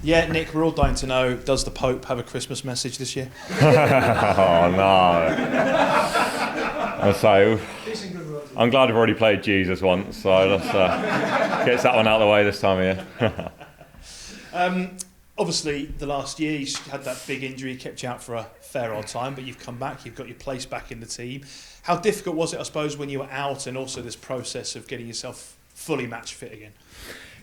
Yeah, Nick, we're all dying to know, does the Pope have a Christmas message this year? Oh no. So I'm glad I've already played Jesus once, so let's get that one out of the way this time of year. Obviously, the last year you had that big injury, kept you out for a fair old time, but you've come back, you've got your place back in the team. How difficult was it, I suppose, when you were out, and also this process of getting yourself fully match fit again?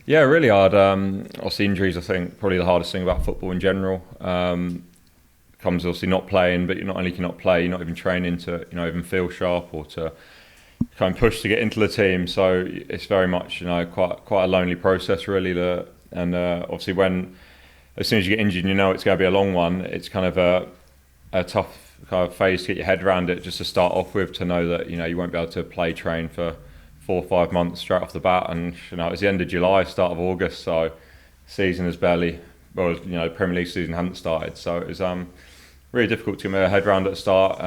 Yeah, really hard. Obviously, injuries, I think, probably the hardest thing about football in general. Comes obviously not playing, but you not only cannot play, you're not even training to, even feel sharp or to kind of push to get into the team. So it's very much, quite a lonely process, really. And obviously, as soon as you get injured, you know it's going to be a long one. It's kind of a tough kind of phase to get your head around it, just to start off with, to know that you won't be able to play train for 4 or 5 months straight off the bat. And it's the end of July, start of August, so season is barely, Premier League season hadn't started, so it was really difficult to get my head around at the start.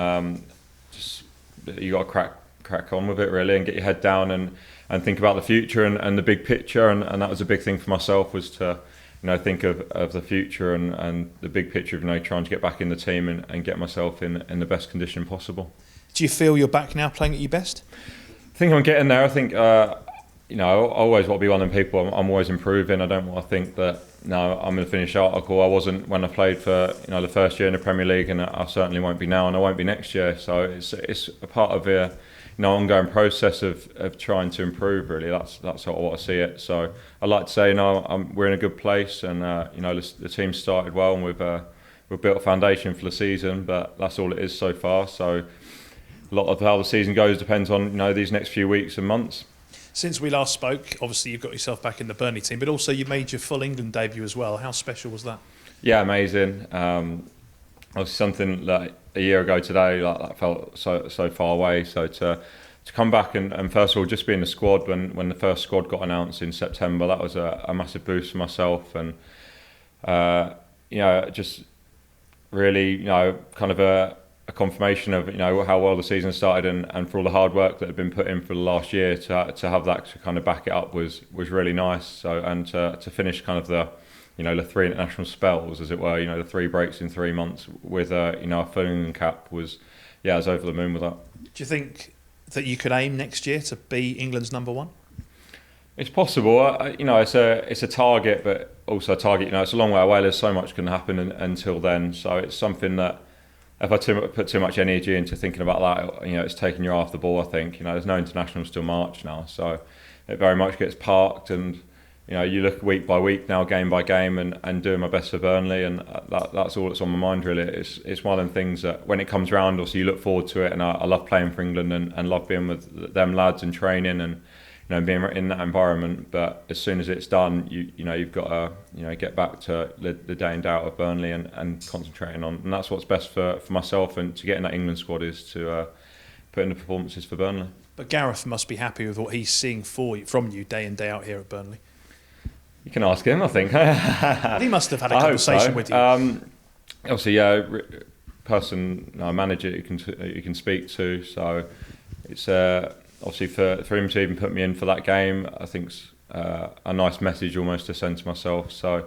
Just you got to crack on with it, really, and get your head down and think about the future and the big picture. And that was a big thing for myself, was to think of the future and the big picture of trying to get back in the team and get myself in the best condition possible. Do you feel you're back now, playing at your best? I think I'm getting there. I think I always want to be one of them people. I'm always improving. I don't want to think that I'm going to finish article. I wasn't when I played for the first year in the Premier League, and I certainly won't be now, and I won't be next year. So it's a part of a ongoing process of trying to improve. Really, that's how I want to see it. So I like to say we're in a good place, and the team started well, and we've built a foundation for the season. But that's all it is so far. So a lot of how the season goes depends on these next few weeks and months. Since we last spoke, obviously you've got yourself back in the Burnley team, but also you made your full England debut as well. How special was that? Yeah, amazing. Obviously something that a year ago today, that felt so far away. So to come back and first of all just be in the squad when the first squad got announced in September, that was a massive boost for myself, and just really kind of a confirmation of how well the season started, and for all the hard work that had been put in for the last year, to have that to kind of back it up was really nice. So, and to finish kind of the 3 international spells, as it were, the 3 breaks in 3 months with a full England cap was I was over the moon with that. Do you think that you could aim next year to be England's number one? It's possible. It's a target, but also a target. It's a long way away. There's so much can happen until then. So it's something that, if I put too much energy into thinking about that, it's taking you off the ball. I think there's no internationals till March now, so it very much gets parked. And you look week by week now, game by game, and doing my best for Burnley, and that's all that's on my mind, really. It's one of the things that when it comes round, also you look forward to it. And I love playing for England and love being with them lads and training and being in that environment. But as soon as it's done, you've got to get back to the day in day out of Burnley and concentrating on, and that's what's best for myself, and to get in that England squad is to put in the performances for Burnley. But Gareth must be happy with what he's seeing from you day in day out here at Burnley. You can ask him, I think. He must have had a conversation with you. Obviously, person, manager you can speak to. So it's obviously for him to even put me in for that game, I think it's a nice message almost to send to myself. So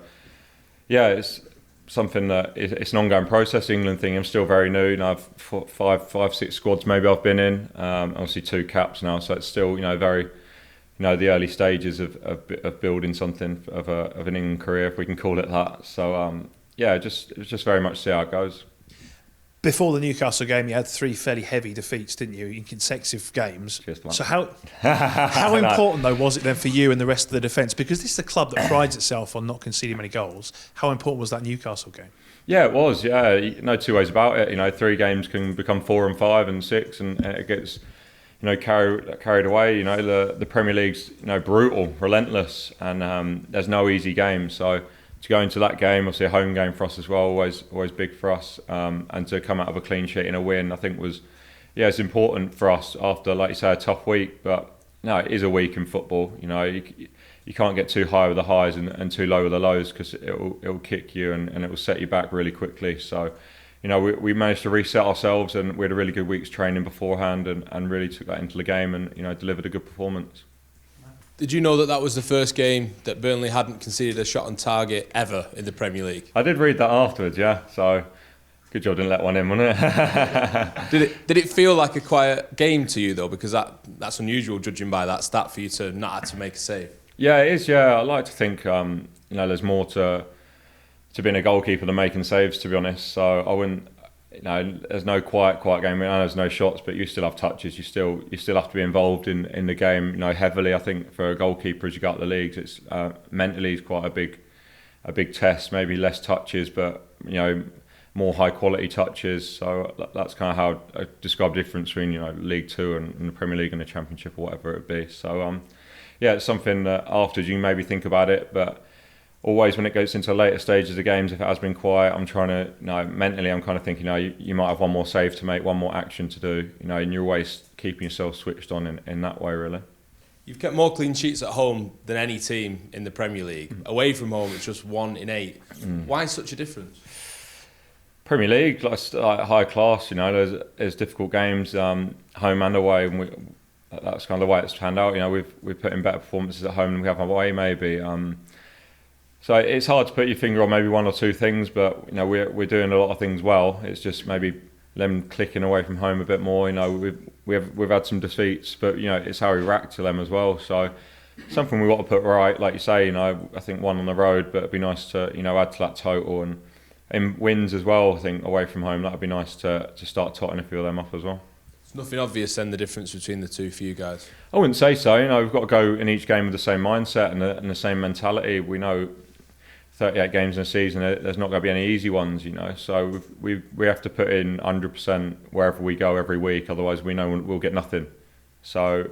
it's something that it's an ongoing process. The England thing, I'm still very new. I've 5, 6 squads maybe I've been in. Obviously 2 caps now, so it's still very the early stages of building something of an England career, if we can call it that. So just very much see how it goes. Before the Newcastle game, you had 3 fairly heavy defeats, didn't you, in consecutive games? So how important, though, was it then for you and the rest of the defence? Because this is a club that prides itself on not conceding many goals. How important was that Newcastle game? Yeah, it was. Yeah, no 2 ways about it. 3 games can become 4 and 5 and 6, and it gets carried away. The Premier League's brutal, relentless, and there's no easy game. So to go into that game, obviously a home game for us as well, always big for us, and to come out of a clean sheet in a win, I think was, it's important for us after, like you say, a tough week. But no, it is a week in football. You can't get too high with the highs and too low with the lows, because it'll kick you and it will set you back really quickly. So we managed to reset ourselves, and we had a really good week's training beforehand, and really took that into the game and delivered a good performance. Did you know that was the first game that Burnley hadn't conceded a shot on target ever in the Premier League? I did read that afterwards, yeah. So good job didn't let one in, wasn't it? Did it feel like a quiet game to you though? Because that's unusual, judging by that stat, for you to not have to make a save. Yeah, it is. Yeah, I like to think there's more to being a goalkeeper than making saves, to be honest. So I wouldn't. There's no quiet game. I know there's no shots, but you still have touches. You still have to be involved in the game. Heavily. I think for a goalkeeper, as you go up the leagues, it's mentally it's quite a big test. Maybe less touches, but more high quality touches. So that's kind of how I describe the difference between League Two and the Premier League and the Championship or whatever it be. So it's something that afterwards you can maybe think about it, but always when it goes into later stages of games, if it has been quiet, I'm trying to, mentally I'm kind of thinking, you might have one more save to make, one more action to do, and you're always keeping yourself switched on in that way, really. You've kept more clean sheets at home than any team in the Premier League. Away from home, it's just 1 in 8. Why such a difference? Premier League, like high class, there's difficult games, home and away, and that's kind of the way it's panned out. We've put in better performances at home than we have away, maybe. So it's hard to put your finger on maybe one or two things, but we're doing a lot of things well. It's just maybe them clicking away from home a bit more. We've had some defeats, but it's how we react to them as well. So something we want to put right, like you say. I think one on the road, but it'd be nice to add to that total and wins as well. I think away from home, that'd be nice to start totting a few of them up as well. It's nothing obvious then, the difference between the two for you guys. I wouldn't say so. We've got to go in each game with the same mindset and the same mentality. We know 38 games in a season, there's not going to be any easy ones, So we have to put in 100% wherever we go every week. Otherwise, we know we'll get nothing. So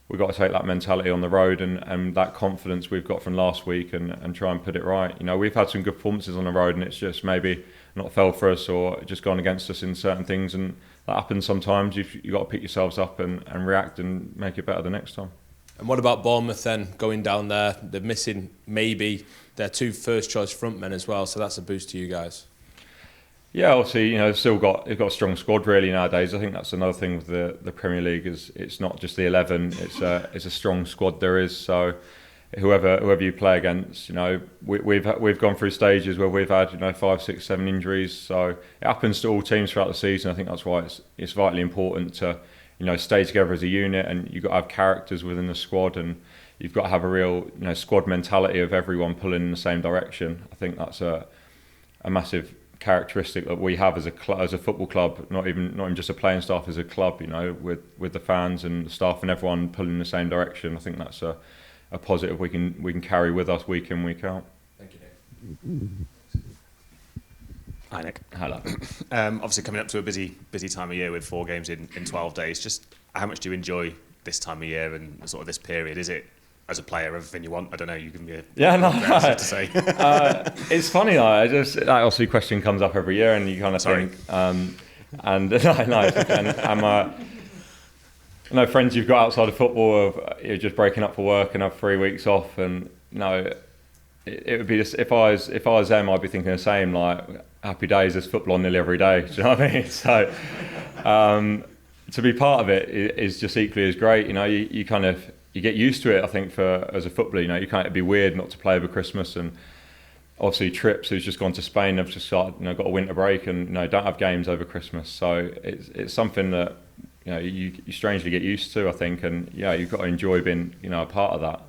we've got to take that mentality on the road and that confidence we've got from last week and try and put it right. We've had some good performances on the road, and it's just maybe not fell for us or just gone against us in certain things, and that happens sometimes. You've got to pick yourselves up and react and make it better the next time. And what about Bournemouth then, going down there? They're missing maybe their 2 first choice frontmen as well, so that's a boost to you guys. Yeah, obviously, they've got a strong squad really nowadays. I think that's another thing with the Premier League is it's not just the 11, it's a strong squad there is. So whoever you play against, we've gone through stages where we've had 5, 6, 7 injuries. So it happens to all teams throughout the season. I think that's why it's vitally important to stay together as a unit, and you've got to have characters within the squad, and you've got to have a real squad mentality of everyone pulling in the same direction. I think that's a massive characteristic that we have as a football club, not even just a playing staff, as a club, with the fans and the staff and everyone pulling in the same direction. I think that's a positive we can carry with us week in, week out. Thank you, Nick. Hi, Nick. Hello. Obviously coming up to a busy time of year with 4 games in 12 days. Just how much do you enjoy this time of year and sort of this period? Is it, as a player, everything you want? I don't know, you can be to say. It's funny, that obviously question comes up every year, and you kind of think, and friends you've got outside of football of you're just breaking up for work and have 3 weeks off, and it would be just if I was them, I'd be thinking the same, like happy days, there's football on nearly every day. Do you know what I mean? So to be part of it is just equally as great. You kind of you get used to it. I think as a footballer, it'd be weird not to play over Christmas, and obviously Trips, who's just gone to Spain, have just got a winter break and don't have games over Christmas. So it's something that you strangely get used to, I think, and you've got to enjoy being a part of that.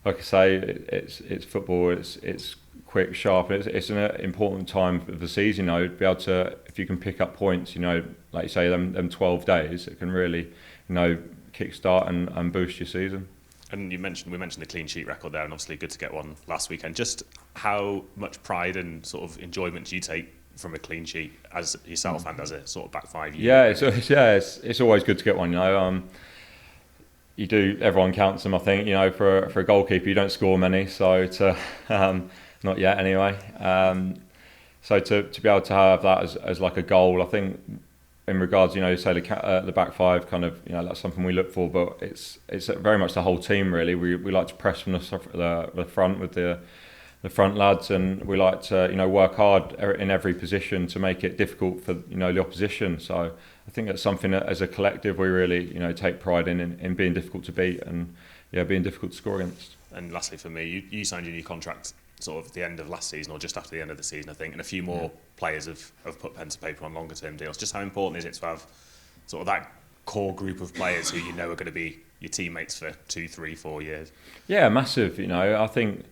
Like I say, it's football. It's quick, sharp. It's an important time of the season. Be able to, if you can pick up points, like you say, them 12 days, it can really, kickstart and boost your season. And we mentioned the clean sheet record there, and obviously good to get one last weekend. Just how much pride and sort of enjoyment do you take from a clean sheet as yourself and as a sort of back 5 year? It's always good to get one. You do. Everyone counts them. I think for a goalkeeper, you don't score many, so not yet anyway. So to be able to have that as like a goal, I think in regards, say the back 5, kind of, that's something we look for. But it's very much the whole team really. We like to press from the front with the the front lads, and we like to work hard in every position to make it difficult for the opposition. So I think that's something that as a collective we really take pride in being difficult to beat and being difficult to score against. And lastly for me, you signed your new contract sort of at the end of last season or just after the end of the season, I think, and a few more players have put pen to paper on longer term deals. Just how important is it to have sort of that core group of players who are going to be your teammates for 2, 3, 4 years? Yeah, massive. I think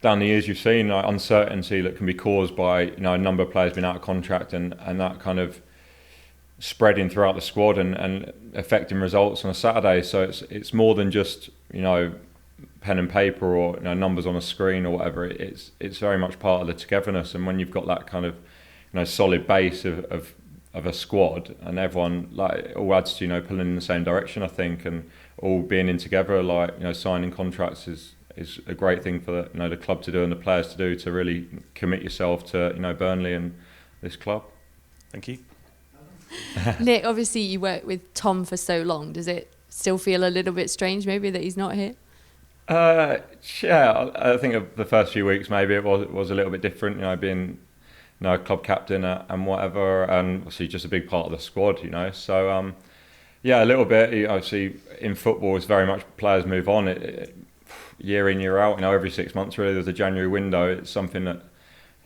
down the years you've seen uncertainty that can be caused by a number of players being out of contract and that kind of spreading throughout the squad and affecting results on a Saturday. So it's more than just pen and paper or numbers on a screen or whatever. It's very much part of the togetherness, and when you've got that kind of solid base of a squad and everyone like all adds to pulling in the same direction, I think, and all being in together, like signing contracts is a great thing for the club to do and the players to do, to really commit yourself to Burnley and this club. Thank you. Nick, obviously you worked with Tom for so long. Does it still feel a little bit strange maybe that he's not here? Yeah, I think the first few weeks maybe it was a little bit different, being club captain and whatever, and obviously just a big part of the squad, so yeah, a little bit. Obviously in football it's very much players move on year in, year out, every 6 months really there's a January window. It's something that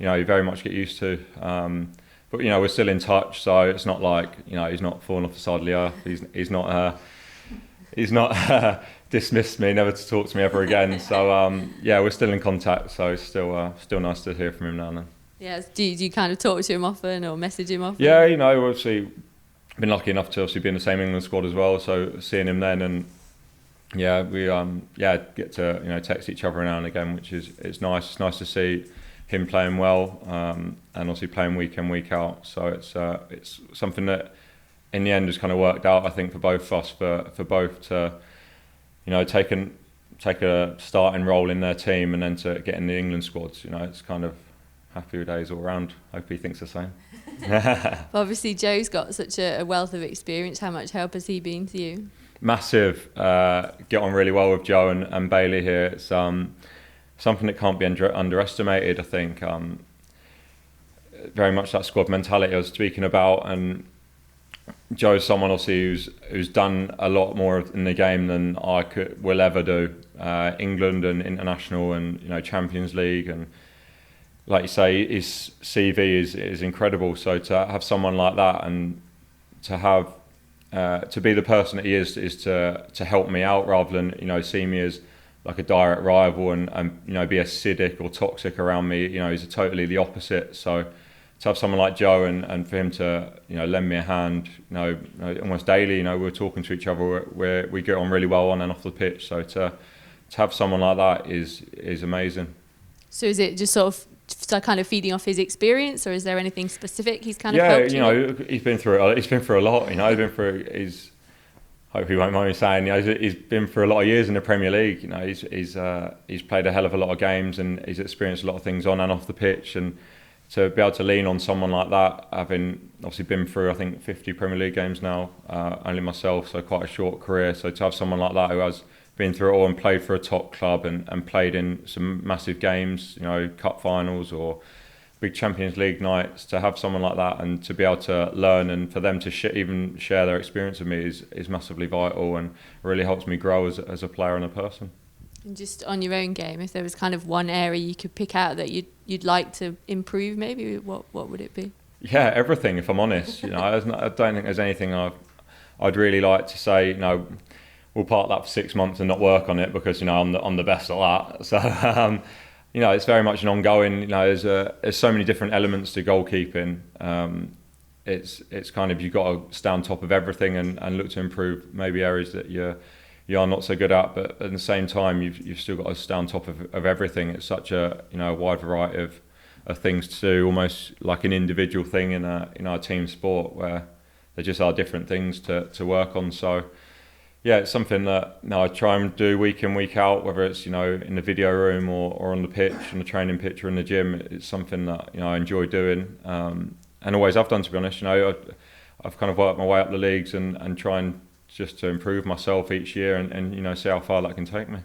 you very much get used to, but we're still in touch, so it's not like he's not fallen off the side of the earth. He's not dismissed me, never to talk to me ever again. So yeah, we're still in contact, so it's still nice to hear from him now and then. Yeah, do you kind of talk to him often or message him often? Yeah, obviously been lucky enough to obviously be in the same England squad as well, so seeing him then, and yeah, we get to text each other now and again, which it's nice. It's nice to see him playing well, and obviously playing week in, week out. So it's something that in the end has kind of worked out, I think, for both of us, for both to take a starting role in their team and then to get in the England squads. It's kind of happy days all round. Hope he thinks the same. Obviously Joe's got such a wealth of experience. How much help has he been to you? Massive. Get on really well with Joe and Bailey here. It's something that can't be underestimated, I think. Very much that squad mentality I was speaking about, and Joe's someone obviously who's done a lot more in the game than I will ever do. England and international and Champions League, and like you say, his CV is incredible. So to have someone like that and to have to be the person that he is to help me out rather than see me as like a direct rival and be acidic or toxic around me. He's totally the opposite. So to have someone like Joe and for him to lend me a hand almost daily, we're talking to each other, we get on really well on and off the pitch. So to have someone like that is amazing. So is it just sort of kind of feeding off his experience, or is there anything specific he's kind of helped you? He's been through a lot. He's been through hope he won't mind me saying, he's been through a lot of years in the Premier League. He's played a hell of a lot of games and he's experienced a lot of things on and off the pitch, and to be able to lean on someone like that, having obviously been through I think 50 Premier League games now, only myself, so quite a short career. So to have someone like that who has been through it all and played for a top club and played in some massive games, cup finals or big Champions League nights, to have someone like that and to be able to learn and for them to even share their experience with me is massively vital and really helps me grow as a player and a person. And just on your own game, if there was kind of one area you could pick out that you'd like to improve, maybe what would it be? Yeah, everything. If I'm honest, I don't think there's anything I'd really like to say. We'll park that for 6 months and not work on it because I'm the best at that. So it's very much an ongoing. There's so many different elements to goalkeeping. It's kind of you've got to stay on top of everything and look to improve maybe areas that you are not so good at, but at the same time you've still got to stay on top of everything. It's such a wide variety of things to do, almost like an individual thing in our team sport where there just are different things to work on. So yeah, it's something that I try and do week in, week out, whether it's in the video room or on the pitch, on the training pitch or in the gym. It's something that I enjoy doing and always have done, to be honest. I've kind of worked my way up the leagues and trying just to improve myself each year and see how far that can take me.